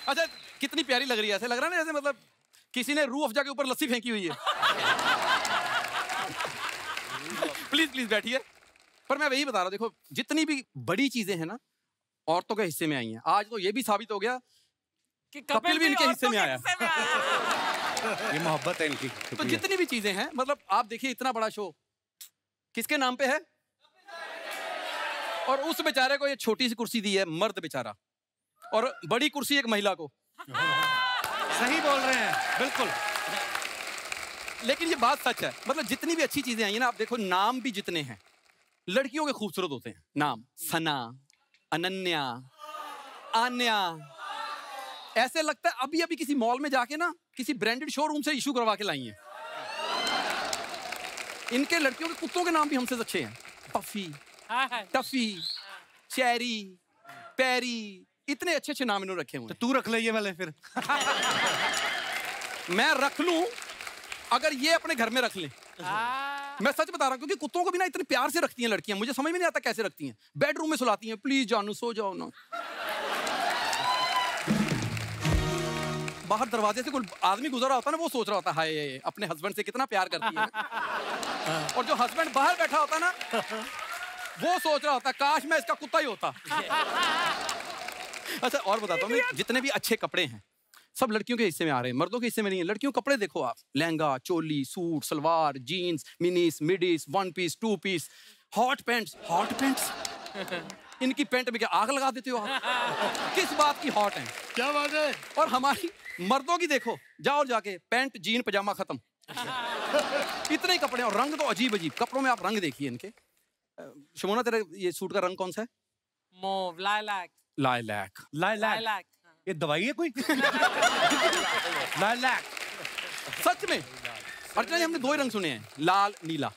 अच्छा कितनी प्यारी लग रही है, ऐसे लग रहा है ना जैसे मतलब किसी ने रूह अफ़ज़ा के ऊपर लस्सी फेंकी हुई है। प्लीज प्लीज बैठिए। पर मैं वही बता रहा हूँ, देखो जितनी भी बड़ी चीजें हैं ना औरतों के हिस्से में आई हैं। आज तो ये भी साबित हो गया कि कपिल भी इनके हिस्से में आया। ये मोहब्बत है इनकी। तो जितनी भी चीजें हैं, मतलब आप देखिए इतना बड़ा शो किसके नाम पे है, और उस बेचारे को ये छोटी सी कुर्सी दी है, मर्द बेचारा, और बड़ी कुर्सी एक महिला को। सही बोल रहे हैं, बिल्कुल। लेकिन ये बात सच है, मतलब जितनी भी अच्छी चीजें आई हैं ना, आप देखो नाम भी जितने हैं लड़कियों के खूबसूरत होते हैं। नाम सना, अनन्या, आन्या, ऐसे लगता है अभी अभी किसी मॉल में जाके ना किसी ब्रांडेड शोरूम से इशू करवा के लाई हैं। इनके लड़कियों के कुत्तों के नाम भी हमसे अच्छे हैं। पफी, टफी, चेरी, पेरी, इतने अच्छे अच्छे नाम इन्होंने रखे हुए। तो तू रख ले ये वाले फिर। मैं रख लूं अगर ये अपने घर में रख लें। मैं सच बता रहा हूं, क्योंकि कुत्तों को भी ना इतने प्यार से रखती हैं लड़कियां, मुझे समझ में नहीं आता कैसे रखती हैं। बेडरूम में सुलाती हैं, प्लीज जानू सो जाओ ना। बाहर दरवाजे से कोई आदमी गुजर रहा होता है ना, वो सोच रहा होता है हाय अपने हस्बैंड से कितना प्यार करती है। और जो हस्बैंड बाहर बैठा होता ना, वो सोच रहा होता काश मैं इसका कुत्ता ही होता। अच्छा और बताता हूँ, जितने भी अच्छे कपड़े हैं सब लड़कियों के हिस्से में आ रहे हैं, मर्दों के हिस्से में नहीं है। लड़कियों के कपड़े देखो आप, lehenga, choli, suit, salwar, jeans, minis, midis, one piece, two piece, hot pants. Hot pants इनकी पैंट में क्या आग लगा देते हो आप? किस बात की हॉट है? क्या बात है? और हमारी मर्दों की देखो, जाओ जाके पैंट, जीन, पजामा खत्म। इतने ही कपड़े, और रंग तो अजीब अजीब कपड़ों में। आप रंग देखिए इनके। शमोना तेरे ये सूट का रंग कौन सा है? Mauve, lilac. लाइलैक। लाइलैक। ये दवाई है कोई? लाइलैक। सच में अर्चना जी, हमने दो ही रंग सुने हैं, लाल नीला।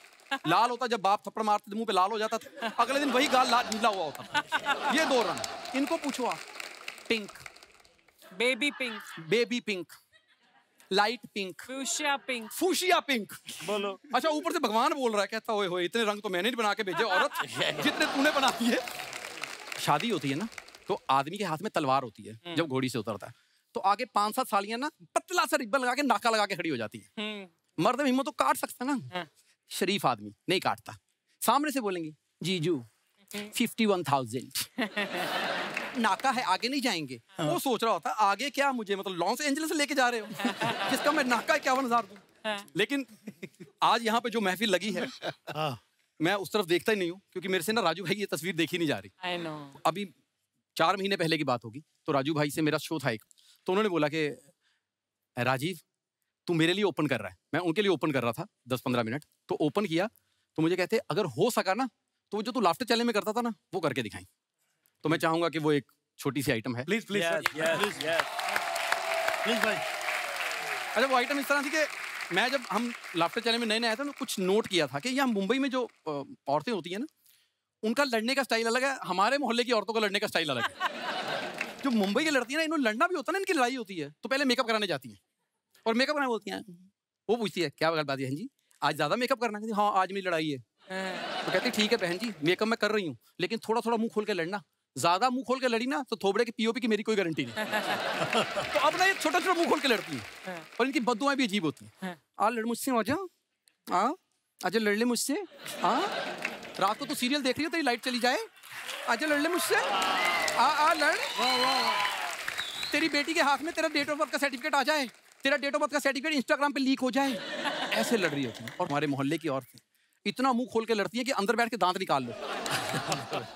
लाल होता जब बाप थप्पड़ मारते मुंह पे लाल हो जाता था, अगले दिन वही गाल लाल नीला हुआ होता था। ये दो रंग। इनको पूछो आप, pink, baby pink, baby pink, light pink, fuchsia pink, fuchsia pink. बोलो। अच्छा ऊपर से भगवान बोल रहा है, कहता ओए होए इतने रंग तो मैंने नहीं बना के भेजे औरत, जितने तूने बना दिए। शादी होती है ना तो आदमी के हाथ में तलवार होती है जब घोड़ी से उतरता है, तो आगे 5-7 सालियां ना पतला सा रिब्बन लगा के नाका लगा के खड़ी हो जाती है। मर्द में हिम्मत तो काट सकता ना, शरीफ आदमी नहीं काटता। सामने से बोलेंगे जीजू 51,000 नाका है, आगे नहीं जाएंगे। वो सोच रहा होता आगे क्या, मुझे मतलब लॉस एंजलिस लेके जा रहे हो जिसका मैं नाका 51,000 दूं। लेकिन आज यहाँ पे जो महफिल लगी है, मैं उस तरफ देखता ही नहीं हूँ, क्योंकि मेरे से ना राजू भाई की ये तस्वीर देखी नहीं जा रही। I know. अभी 4 महीने पहले की बात होगी, तो राजू भाई से मेरा शो था एक, तो उन्होंने बोला कि राजीव तू मेरे लिए ओपन कर रहा है। मैं उनके लिए ओपन कर रहा था 10-15 मिनट, तो ओपन किया तो मुझे कहते अगर हो सका ना तो वो जो तू लाफ्टर चैलेंज में करता था ना वो करके दिखाई। तो मैं चाहूंगा कि वो एक छोटी सी आइटम है। प्लीज प्लीज प्लीज भाई। अच्छा वो आइटम इस तरह थी कि मैं जब हम लाफ्टर चैलेंज में नए नए आए थे ना, कुछ नोट किया था कि यहाँ मुंबई में जो औरतें होती हैं ना, उनका लड़ने का स्टाइल अलग है, हमारे मोहल्ले की औरतों का लड़ने का स्टाइल अलग है। जो मुंबई की लड़ती है ना, इन्होंने लड़ना भी होता है ना, इनकी लड़ाई होती है तो पहले मेकअप कराने जाती हैं, और मेकअप कराने बोलती हैं, वो पूछती है क्या बात है जी आज ज्यादा मेकअप करना है? हाँ आज मेरी लड़ाई है। तो कहती ठीक है बहन जी मेकअप मैं कर रही हूँ, लेकिन थोड़ा थोड़ा मुंह खोल के लड़ना, ज्यादा मुंह खोल के लड़ी ना तो थोबड़े की पीओपी की मेरी कोई गारंटी नहीं। तो अब ना ये छोटा छोटा मुंह खोल के लड़ती है, और इनकी बद्दुआएं भी अजीब होती हैं। आ लड़ मुझसे आ जा, आजा लड़ ले मुझसे, रात को तो सीरियल देख रही हो तेरी लाइट चली जाए, आजा लड़ ले मुझसे, आ लड़। तेरी बेटी के हाथ में तेरा डेट ऑफ बर्थ का सर्टिफिकेट आ जाए, तेरा डेट ऑफ बर्थ का सर्टिफिकेट इंस्टाग्राम पे लीक हो जाए, ऐसे लड़ रही होती है। और हमारे मोहल्ले की औरतें इतना मुंह खोल के लड़ती हैं कि अंदर बैठ के दांत निकाल लो।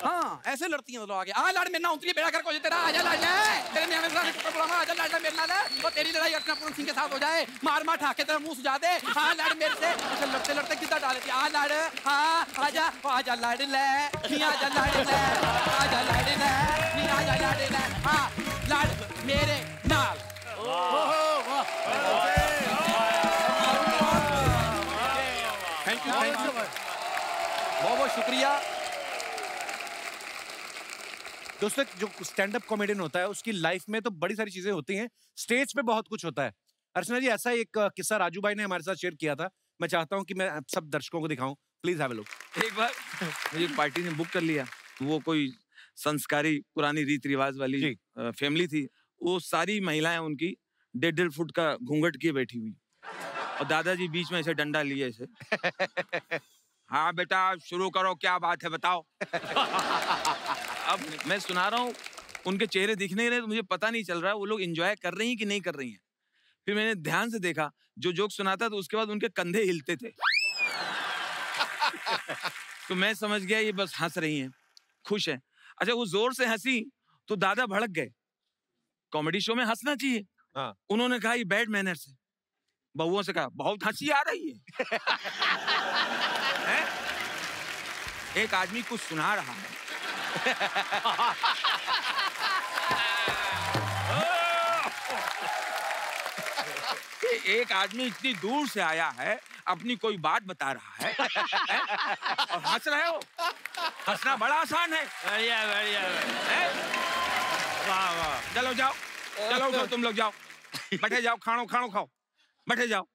हाँ ऐसे लड़ती हैं लोग आगे, आ लड़ मेरे ना उतरी बेड़ा कर को तेरा, आजा लड़ ले तेरे नियम से बुलावा, आजा लड़ ले मेरे नाल, और तेरी लड़ाई अर्चना पूरन सिंह के साथ हो जाए, मार मार ठाके तेरा मुंह सुझा दे, हाँ लड़ मेरे से। अच्छा लड़ते लड़ते कितना डाल देती, आ लड़, हाँ आजा आजा लड़ ले, नहीं आजा लड़ ले, आजा लड़ ले, नहीं आजा लड़ ले, हाँ लड़ मेरे नाल। थैंक यू बहुत बहुत शुक्रिया। दोस्तों जो स्टैंड अप कॉमेडियन होता है उसकी लाइफ में तो बड़ी सारी चीजें होती हैं, स्टेज पे बहुत कुछ होता है। अर्चना जी ऐसा एक किस्सा राजू भाई ने हमारे साथ शेयर किया था, मैं चाहता हूं कि मैं सब दर्शकों को दिखाऊं, प्लीज हैव अ लुक। एक बार मुझे पार्टी ने बुक कर लिया, वो कोई संस्कारी पुरानी रीत रिवाज वाली फैमिली थी, वो सारी महिलाएं उनकी 1.5 फुट का घूंघट किए बैठी हुई और दादाजी बीच में ऐसे डंडा लिए ऐसे हाँ बेटा शुरू करो क्या बात है बताओ। अब मैं सुना रहा हूँ उनके चेहरे दिख नहीं रहे तो मुझे पता नहीं चल रहा वो लोग एंजॉय कर रही हैं कि नहीं कर रही हैं। फिर मैंने ध्यान से देखा जो जोक सुनाता तो उसके बाद उनके कंधे हिलते थे तो मैं समझ गया ये बस हंस रही हैं, खुश हैं। अच्छा वो जोर से हंसी तो दादा भड़क गए। कॉमेडी शो में हंसना चाहिए। हाँ। उन्होंने कहा ये बैड मैनर्स है। बहुओं से कहा बहुत हंसी आ रही है, हैं? एक आदमी कुछ सुना रहा है एक आदमी इतनी दूर से आया है अपनी कोई बात बता रहा है और हंस रहे हो। हंसना बड़ा आसान है। बढ़िया बढ़िया। वाह वाह। चलो जाओ चलो उठो तुम लोग जाओ बैठे जाओ खानो खानो खाओ बैठे जाओ।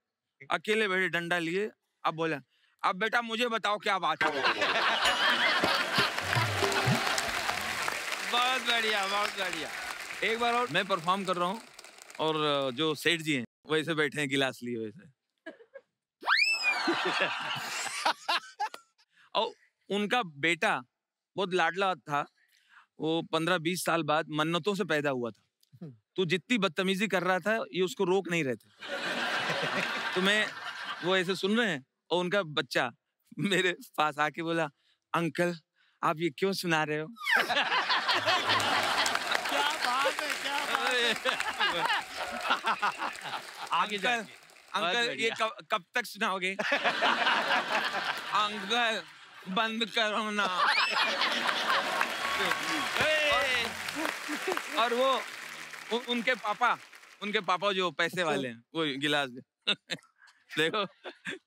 अकेले बैठे डंडा लिए। अब बोला अब बेटा मुझे बताओ क्या बात है। बहुत बढ़िया बहुत बढ़िया। एक बार और मैं परफॉर्म कर रहा हूँ और जो सेठ जी हैं वैसे बैठे हैं गिलास लिए वैसे और उनका बेटा बहुत लाडला था। वो 15-20 साल बाद मन्नतों से पैदा हुआ था तो जितनी बदतमीजी कर रहा था ये उसको रोक नहीं रहे थे। तो मैं वो ऐसे सुन रहे हैं और उनका बच्चा मेरे पास आके बोला अंकल आप ये क्यों सुना रहे हो। क्या बात है क्या बात है। आगे अंकल अंकल ये कब तक सुनाओगे। अंकल बंद करो ना। और वो उनके पापा जो पैसे वाले हैं वो गिलास देखो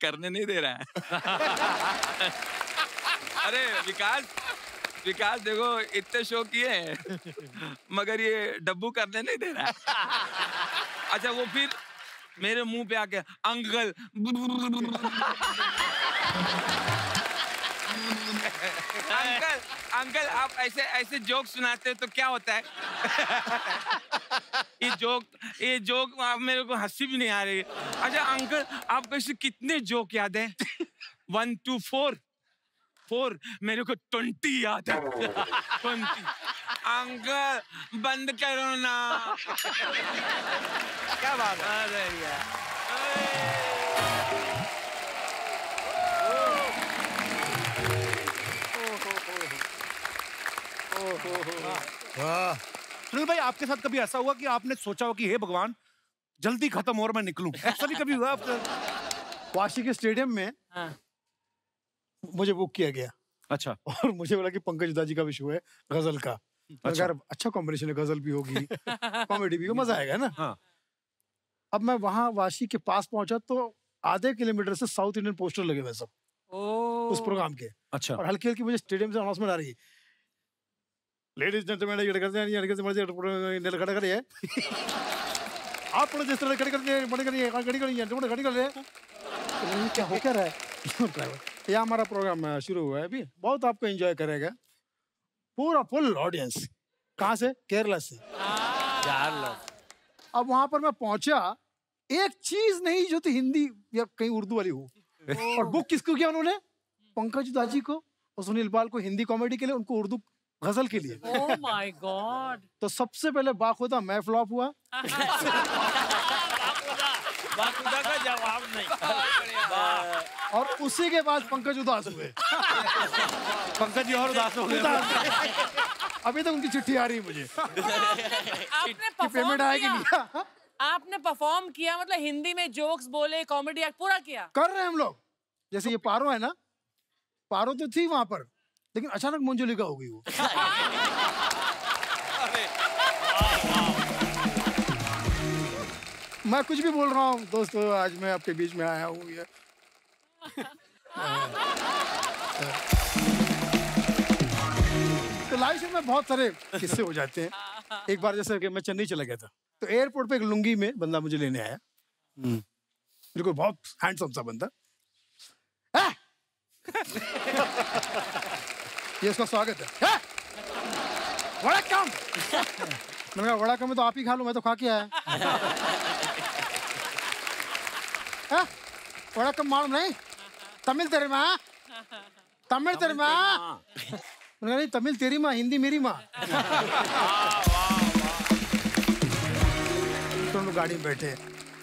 करने नहीं दे रहा है। अरे विकास देखो इतने शो किए हैं मगर ये डब्बू करने नहीं दे रहा है। अच्छा वो फिर मेरे मुंह पे आके अंकल अंकल आप ऐसे जोक सुनाते हो तो क्या होता है। ये जोक मेरे को हंसी भी नहीं आ रही। अच्छा अंकल आपको ऐसे कितने जोक याद है। 1 to 4 मेरे को 20 याद है। 20 अंकल बंद करो ना। क्या बात है। अरे यार वाह। सुनील भाई आपके साथ कभी ऐसा हुआ कि आपने सोचा हो कि हे भगवान जल्दी खत्म हो और मैं निकलूं। ऐसा भी कभी हुआ आपका। वाशी के स्टेडियम में हाँ। मुझे बुक किया गया अच्छा और मुझे बोला कि पंकज दा जी का भी शो है गजल का। अच्छा। अगर अच्छा कॉम्बिनेशन है गजल भी होगी कॉमेडी भी होगी मजा आएगा ना। हाँ। अब मैं वहां वाशी के पास पहुंचा तो आधे किलोमीटर से साउथ इंडियन पोस्टर लगे हुए सब उस प्रोग्राम के। अच्छा और हल्की हल्की मुझे स्टेडियम से अनाउंसमेंट आ रही है लेडीज जेंटलमैन ये करते हैं ये करते हैं आप थोड़ा जिस तरह खड़ी करते हैं बड़े करिए खड़ी करिए खड़ी कर रहे हैं क्या हो क्या रहा है। ये हमारा प्रोग्राम शुरू हुआ है अभी बहुत आपको एंजॉय करेगा पूरा फुल ऑडियंस। कहाँ से केरला से। अब वहां पर मैं पहुंचा एक चीज नहीं जो थी हिंदी या कहीं उर्दू वाली हो। और बुक किसको किया उन्होंने पंकज दा जी को और सुनील बाल को हिंदी कॉमेडी के लिए उनको उर्दू गजल के लिए। Oh my God. तो सबसे पहले बाखुदा मैं फ्लॉप हुआ। बाखुदा का जवाब नहीं। और उसी के बाद पंकज उदास हुए। पंकज जी और उदास हो गए। अभी तक उनकी चिट्ठी आ रही है मुझे आपने कि पेमेंट आएगी नहीं। आपने परफॉर्म किया मतलब हिंदी में जोक्स बोले कॉमेडी एक्ट पूरा किया। कर रहे हैं हम लोग। जैसे ये पारो है ना पारो तो थी वहां पर लेकिन अचानक मंजुलिका हो गई वो। मैं कुछ भी बोल रहा हूँ दोस्तों आज मैं आपके बीच में आया हूँ ये तो लाइव शो में बहुत सारे किस्से हो जाते हैं। एक बार जैसे कि मैं चेन्नई चला गया था तो एयरपोर्ट पे एक लुंगी में बंदा मुझे लेने आया। बिल्कुल बहुत हैंडसम सा बंदा। ये उसका स्वागत है। वेलकम। मैंने कहा वड़ा कम है तो आप ही खा लो, मैं तो खा के आया। वड़ा कम मालूम नहीं, तमिल तेरी माँ, तमिल तेरी माँ। मैंने कहा नहीं, तमिल तेरी माँ, हिंदी मेरी माँ। दोनों गाड़ी में बैठे,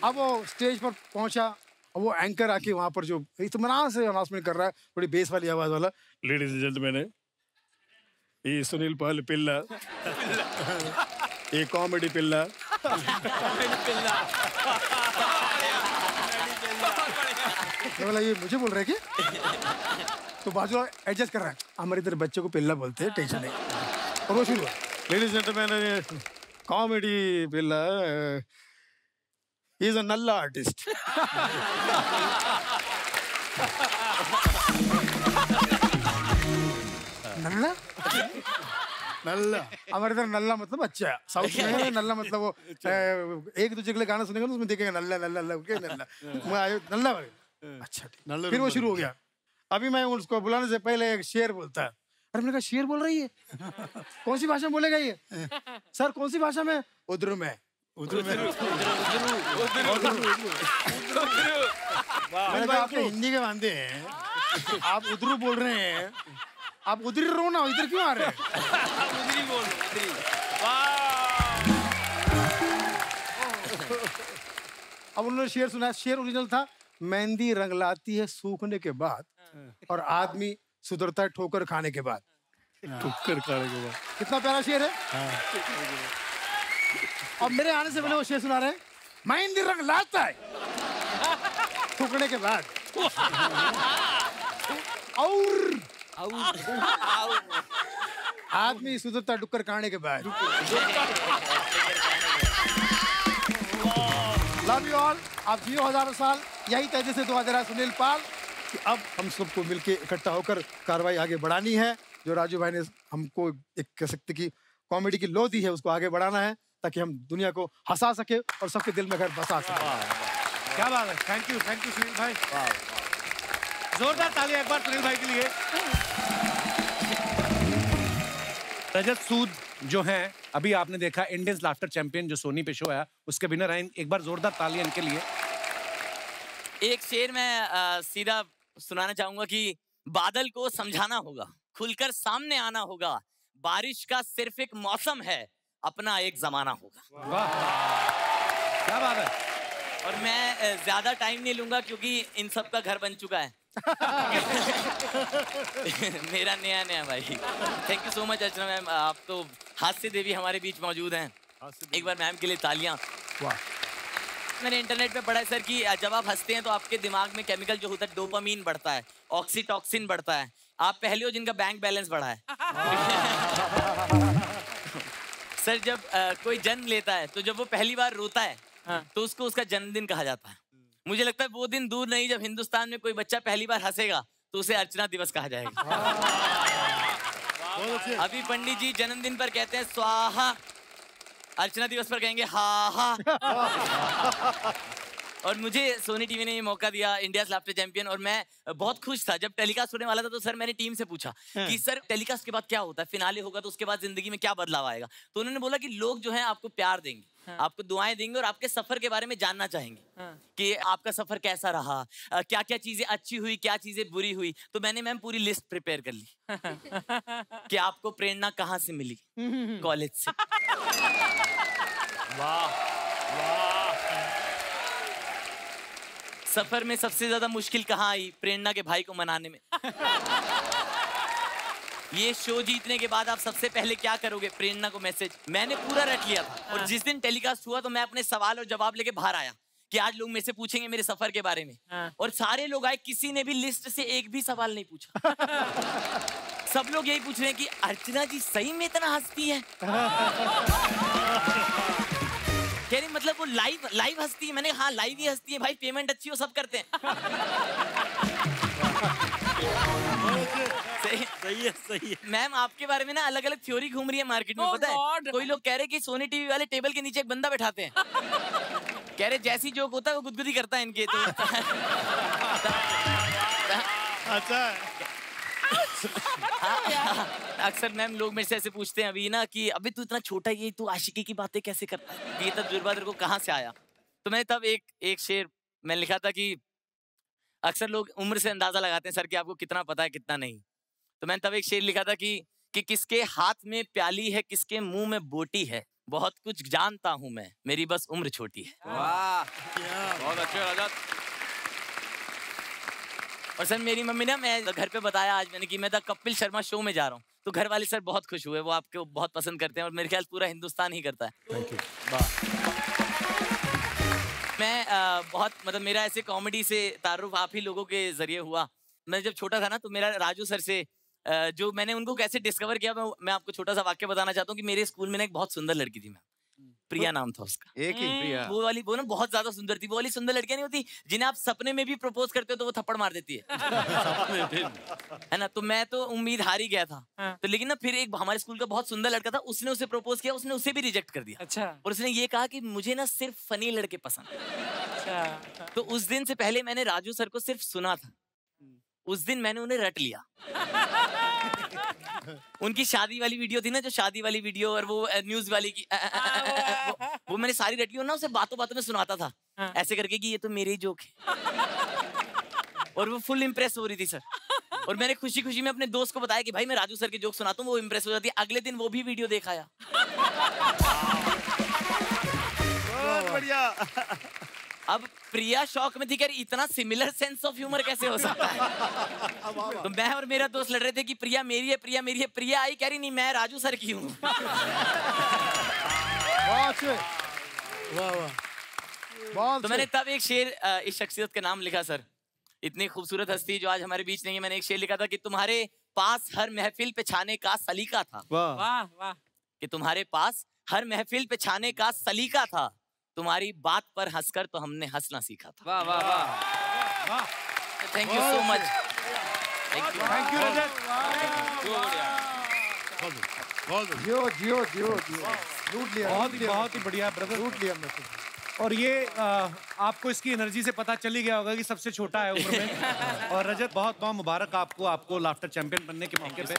अब वो स्टेज पर पहुंचा, अब वो एंकर आके वहां पर जो इत्मीनान से अनाउंसमेंट कर रहा है, बड़ी बेस वाली आवाज वाला, लेडीज एंड जेंटलमैन, ये सुनील पाल पिल्ला, ये कॉमेडी पिल्ला। बोला ये मुझे बोल रहे हैं क्या? तो बाजू एडजस्ट कर रहा है, हमारे इधर बच्चे को पिल्ला बोलते हैं, टेंशन नहीं। और वो शुरू, लेडीज एंड जेंटलमैन, कॉमेडी पिल्ला, he is a Nalla artist. नल्ला? नल्ला, हमारे इधर नल्ला मतलब अच्छा, साउथ में नल्ला मतलब वो एक दूसरे के लिए गाना सुनेगा ना, उसमें देखेगा नल्ला नल्ला नल्ला, क्या नल्ला, नल्ला वाले। अच्छा ठीक, फिर वो शुरू हो गया। अभी मैं उसको बुलाने से पहले एक शेर बोलता है। अरे मैंने कहा शेर बोल रही है, कौन सी भाषा में बोलेगा ये? सर कौन सी भाषा में? उधर में, उधर में। मैंने कहा आप हिंदी के बांधे हैं, आप उधर बोल रहे हैं, आप उधर ही रहो ना, इधर क्यों आ रहे हैं? उधरी बोल, उधरी। अब उन्होंने शेर सुना, शेर ओरिजिनल था, मेहंदी रंग लाती है सूखने के बाद, और आदमी सुधरता है ठोकर खाने के बाद। ठोकर खाने के बाद, कितना प्यारा शेर है। अब मेरे आने से पहले वो शेर सुना रहे हैं, मेहंदी रंग लाता है ठोकने के बाद, और आदमी सुधरता डुक्कर खाने के बाद। लव यू ऑल, आप जियो हजारों साल, यही तेजी से दुआ दे रहा है सुनील पाल कि अब हम सबको मिलके इकट्ठा होकर कार्रवाई आगे बढ़ानी है। जो राजू भाई ने हमको एक कह सकते कि कॉमेडी की लो दी है, उसको आगे बढ़ाना है ताकि हम दुनिया को हंसा सके और सबके दिल में घर बसा सके। क्या बात है, थैंक यू सुनील भाई। जोरदार तालियां एक बार सुनील भाई के लिए। रजत सूद जो हैं, अभी आपने देखा इंडियंस लाफ्टर चैंपियन जो सोनी पे शो आया, उसके विनर आए, एक बार जोरदार तालियां इनके लिए। एक शेर मैं सीधा सुनाना चाहूंगा कि बादल को समझाना होगा, खुलकर सामने आना होगा, बारिश का सिर्फ एक मौसम है, अपना एक जमाना होगा। वाह, क्या बात है। और मैं ज्यादा टाइम नहीं लूंगा क्योंकि इन सब का घर बन चुका है। मेरा नया भाई। Thank you so much Archana ma'am, आप तो हास्य देवी हमारे बीच मौजूद हैं। एक बार मैम के लिए तालियां। वाह। मैंने इंटरनेट पे पढ़ा है सर कि जब आप हंसते हैं तो आपके दिमाग में केमिकल जो होता है डोपामीन बढ़ता है, ऑक्सीटॉक्सिन बढ़ता है। आप पहले हो जिनका बैंक बैलेंस बढ़ा है। सर जब कोई जन्म लेता है तो जब वो पहली बार रोता है तो उसको उसका जन्मदिन कहा जाता है। मुझे लगता है वो दिन दूर नहीं जब हिंदुस्तान में कोई बच्चा पहली बार हंसेगा तो उसे अर्चना दिवस कहा जाएगा। अभी पंडित जी जन्मदिन पर कहते हैं स्वाहा, अर्चना दिवस पर कहेंगे हा हा। और मुझे सोनी टीवी ने ये मौका दिया, इंडियाज लाफ्टर चैंपियन, और मैं बहुत खुश था। जब टेलीकास्ट होने वाला था तो सर मैंने टीम से पूछा कि सर टेलीकास्ट के बाद क्या होता है, फिनाले होगा तो उसके बाद जिंदगी में क्या बदलाव आएगा। तो उन्होंने बोला कि लोग जो हैं आपको प्यार देंगे, आपको दुआएं देंगे और आपके सफर के बारे में जानना चाहेंगे कि आपका सफर कैसा रहा, क्या क्या चीजें अच्छी हुई, क्या चीजें बुरी हुई। तो मैंने मैम पूरी लिस्ट प्रिपेयर कर ली कि आपको प्रेरणा कहाँ से मिली। कॉलेज से। सफर में सबसे ज्यादा मुश्किल कहाँ आई, प्रेरणा के भाई को मनाने में। ये शो जीतने के बाद आप सबसे पहले क्या करोगे, प्रेरणा को मैसेज। मैंने पूरा रट लिया था और जिस दिन टेलीकास्ट हुआ तो मैं अपने सवाल और जवाब लेके बाहर आया कि आज लोग मेरे से पूछेंगे मेरे सफर के बारे में। और सारे लोग आए, किसी ने भी लिस्ट से एक भी सवाल नहीं पूछा। सब लोग यही पूछ रहे हैं कि अर्चना जी सही में इतना हंसती है। कह रही मतलब वो लाइव हंसती है। मैंने हाँ लाइव ही हंसती है भाई, पेमेंट अच्छी हो सब करते हैं। सही है। मैम आपके बारे में ना अलग अलग थ्योरी घूम रही है मार्केट में, पता है? कोई लोग कह रहे कि सोनी टीवी वाले टेबल के नीचे एक बंदा बैठाते हैं। कह रहे जैसी जोक होता है वो गुदगुदी करता है इनके। तो अच्छा अक्सर मैम लोग मेरे से ऐसे पूछते हैं अभी ना कि अभी तू इतना छोटा ही है, तू आशिकी की बातें कैसे करता है, ये तजुर्बा तेरे को कहाँ से आया? तो मैं तब एक शेर मैंने लिखा था कि अक्सर लोग उम्र से अंदाजा लगाते हैं सर कि आपको कितना पता है कितना नहीं। तो मैंने तब एक शेर लिखा था कि किसके हाथ में प्याली है, किसके मुंह में बोटी है, बहुत कुछ जानता हूं मैं, मेरी बस उम्र छोटी है। वाह, बहुत अच्छे रजत। और सर मेरी मम्मी ने, मैं घर पे बताया आज मैंने कि मैं द कपिल शर्मा शो में जा रहा हूँ, तो घर वाले सर बहुत खुश हुए, वो आपको बहुत पसंद करते हैं और मेरे ख्याल पूरा हिंदुस्तान ही करता है। Thank you. मैं बहुत मतलब मेरा ऐसे कॉमेडी से तारुफ आप ही लोगों के जरिए हुआ। मैं जब छोटा था ना तो मेरा राजू सर से जो मैंने उनको कैसे डिस्कवर किया, मैं आपको छोटा सा वाक्य बताना चाहता हूँ कि मेरे स्कूल में ना एक बहुत सुंदर लड़की थी, मैं प्रिया नाम था उसका। एक ही प्रिया। वो ना बहुत ज्यादा सुंदर थी। वो वाली सुंदर लड़कियां नहीं होती जिन्हें आप सपने में भी प्रपोज करते हो तो वो थप्पड़ मार देती है है ना। तो मैं तो उम्मीद हार ही गया था। तो लेकिन ना फिर एक हमारे स्कूल का बहुत सुंदर लड़का था, उसने उसे प्रपोज किया, उसने उसे भी रिजेक्ट कर दिया। अच्छा। और उसने ये कहा कि मुझे ना सिर्फ फनी लड़के पसंद है। तो उस दिन से पहले मैंने राजू सर को सिर्फ सुना था, उस दिन मैंने उन्हें रट लिया। उनकी शादी वाली वीडियो थी ना, जो शादी वाली वीडियो और वो न्यूज वाली की वो मैंने सारी रट ली और ना उसे बातों बातों में सुनाता था ऐसे करके कि ये तो मेरे ही जोक है। और वो फुल इम्प्रेस हो रही थी सर। और मैंने खुशी खुशी में अपने दोस्त को बताया कि भाई मैं राजू सर के जोक सुनाता हूँ, वो इम्प्रेस हो जाती है। अगले दिन वो भी वीडियो देख आया। बहुत बढ़िया। अब प्रिया शौक में थी कि इतना सिमिलर सेंस ऑफ ह्यूमर कैसे हो सकता है। तो मैं और मेरा दोस्त लड़ रहे थे कि प्रिया मेरी है, प्रिया मेरी है। प्रिया आई, कह रही नहीं मैं राजू सर की हूँ। तो मैंने तब एक शेर इस शख्सियत के नाम लिखा सर, इतनी खूबसूरत हस्ती जो आज हमारे बीच नहीं है। मैंने एक शेर लिखा था कि तुम्हारे पास हर महफिल पे छाने का सलीका था। वाह वाह। कि तुम्हारे पास हर महफिल पे छाने का सलीका था, तुम्हारी बात पर हंसकर तो हमने हंसना सीखा था। वाह वाह वाह। Thank you so much. Thank you Rajat. जियो जियो जियो जियो, लूट लिया। बहुत ही बढ़िया ब्रदर, लूट लिया मैं। और ये आपको इसकी एनर्जी से पता चल ही गया होगा कि सबसे छोटा है उम्र में। और रजत बहुत बहुत मुबारक आपको लाफ्टर चैंपियन बनने के मौके पे।